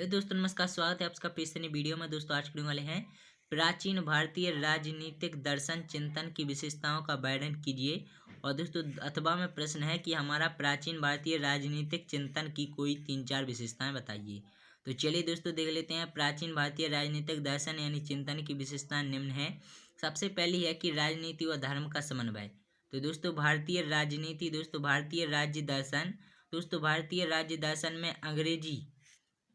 Hello दोस्तों, नमस्कार। स्वागत है आपका फिर से नई वीडियो में। दोस्तों आज करने वाले हैं प्राचीन भारतीय राजनीतिक दर्शन चिंतन की विशेषताओं का वर्णन कीजिए। और दोस्तों अथवा में प्रश्न है कि हमारा प्राचीन भारतीय राजनीतिक चिंतन की कोई 3-4 विशेषताएं बताइए। तो चलिए दोस्तों देख लेते हैं। प्राचीन भारतीय राजनीतिक दर्शन यानी चिंतन की विशेषताएं निम्न है। सबसे पहली है कि राजनीति व धर्म का समन्वय। तो दोस्तों भारतीय राजनीति, दोस्तों भारतीय राज्य दर्शन, दोस्तों भारतीय राज्य दर्शन में अंग्रेजी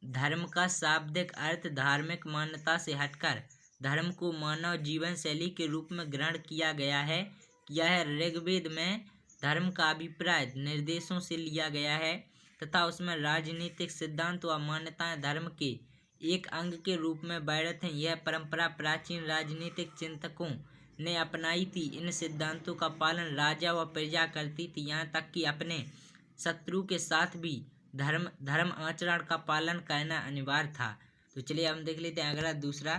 धर्म का शाब्दिक अर्थ धार्मिक मान्यता से हटकर धर्म को मानव जीवन शैली के रूप में ग्रहण किया गया है। यह ऋग्वेद में धर्म का अभिप्राय निर्देशों से लिया गया है तथा उसमें राजनीतिक सिद्धांत व मान्यताएं धर्म के एक अंग के रूप में वर्णित हैं। यह परंपरा प्राचीन राजनीतिक चिंतकों ने अपनाई थी। इन सिद्धांतों का पालन राजा व प्रजा करती थी, यहाँ तक कि अपने शत्रु के साथ भी धर्म आचरण का पालन करना अनिवार्य था। तो चलिए हम देख लेते हैं अगला दूसरा।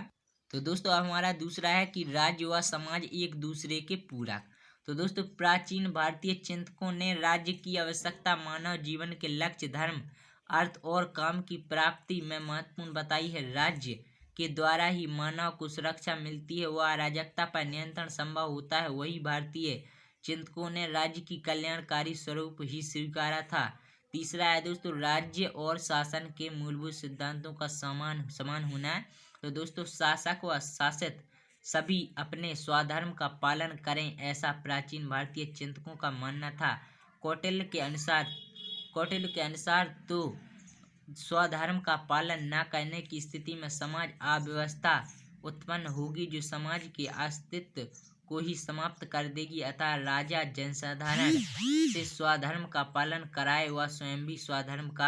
तो दोस्तों हमारा दूसरा है कि राज्य व समाज एक दूसरे के पूरक। तो दोस्तों प्राचीन भारतीय चिंतकों ने राज्य की आवश्यकता मानव जीवन के लक्ष्य धर्म, अर्थ और काम की प्राप्ति में महत्वपूर्ण बताई है। राज्य के द्वारा ही मानव को सुरक्षा मिलती है व अराजकता पर नियंत्रण संभव होता है। वही भारतीय चिंतकों ने राज्य की कल्याणकारी स्वरूप ही स्वीकारा था। तीसरा है दोस्तों राज्य और शासन के मूलभूत सिद्धांतों का समान होना है। तो दोस्तों शासक व शासित सभी अपने स्वधर्म का पालन करें, ऐसा प्राचीन भारतीय चिंतकों का मानना था। कौटिल्य के अनुसार तो स्वधर्म का पालन न करने की स्थिति में समाज अव्यवस्था उत्पन्न होगी जो समाज के अस्तित्व को ही समाप्त कर देगी। अतः राजा जनसाधारण से स्वधर्म का पालन कराए व स्वयं भी स्वधर्म का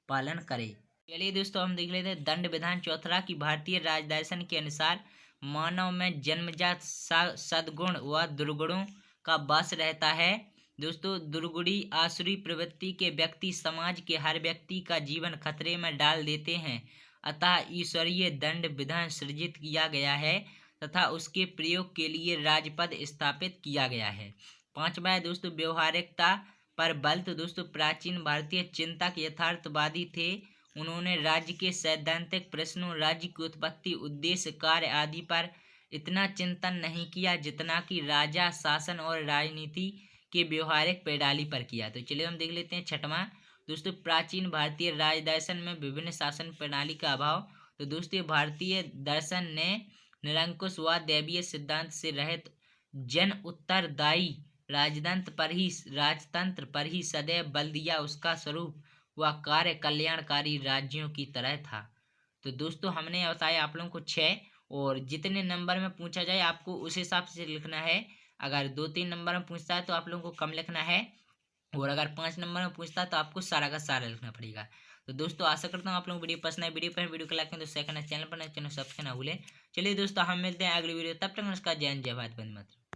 पालन करे। चलिए दोस्तों हम देख लेते हैं दंड विधान चौथा की भारतीय राजदर्शन के अनुसार मानव में जन्मजात सद्गुण व दुर्गुणों का वास रहता है। दोस्तों दुर्गुणी आसुरी प्रवृत्ति के व्यक्ति समाज के हर व्यक्ति का जीवन खतरे में डाल देते हैं। अतः ईश्वरीय दंड विधान सृजित किया गया है तथा उसके प्रयोग के लिए राजपद स्थापित किया गया है। पांचवा है दोस्तों व्यवहारिकता पर बल। तो दोस्तों प्राचीन भारतीय चिंतक यथार्थवादी थे। उन्होंने राज्य के सैद्धांतिक प्रश्नों, राज्य की उत्पत्ति, उद्देश्य, कार्य आदि पर इतना चिंतन नहीं किया जितना कि राजा शासन और राजनीति के व्यवहारिक प्रणाली पर किया। तो चलिए हम देख लेते हैं छठवां दोस्तों प्राचीन भारतीय राजदर्शन में विभिन्न शासन प्रणाली का अभाव। तो दोस्तों भारतीय दर्शन ने निरंकुश व दैवीय सिद्धांत से रहित जन उत्तरदायी राजतंत्र पर ही सदैव बल दिया। उसका स्वरूप व कार्य कल्याणकारी राज्यों की तरह था। तो दोस्तों हमने बताया आप लोगों को 6 और जितने नंबर में पूछा जाए आपको उस हिसाब से लिखना है। अगर 2-3 नंबर में पूछता है तो आप लोगों को कम लिखना है और अगर 5 नंबर में पूछता है तो आपको सारा का सारा लिखना पड़ेगा। तो दोस्तों आशा करता हूँ आप लोगों को वीडियो पसंद है। वीडियो को लाइक करें, दोस्तों चैनल पर चैनल सब्सक्राइब ना भूलें। चलिए दोस्तों हम मिलते हैं अगली वीडियो, तब तक नमस्कार, जय हिंद, जय भारत, वंदे मातरम।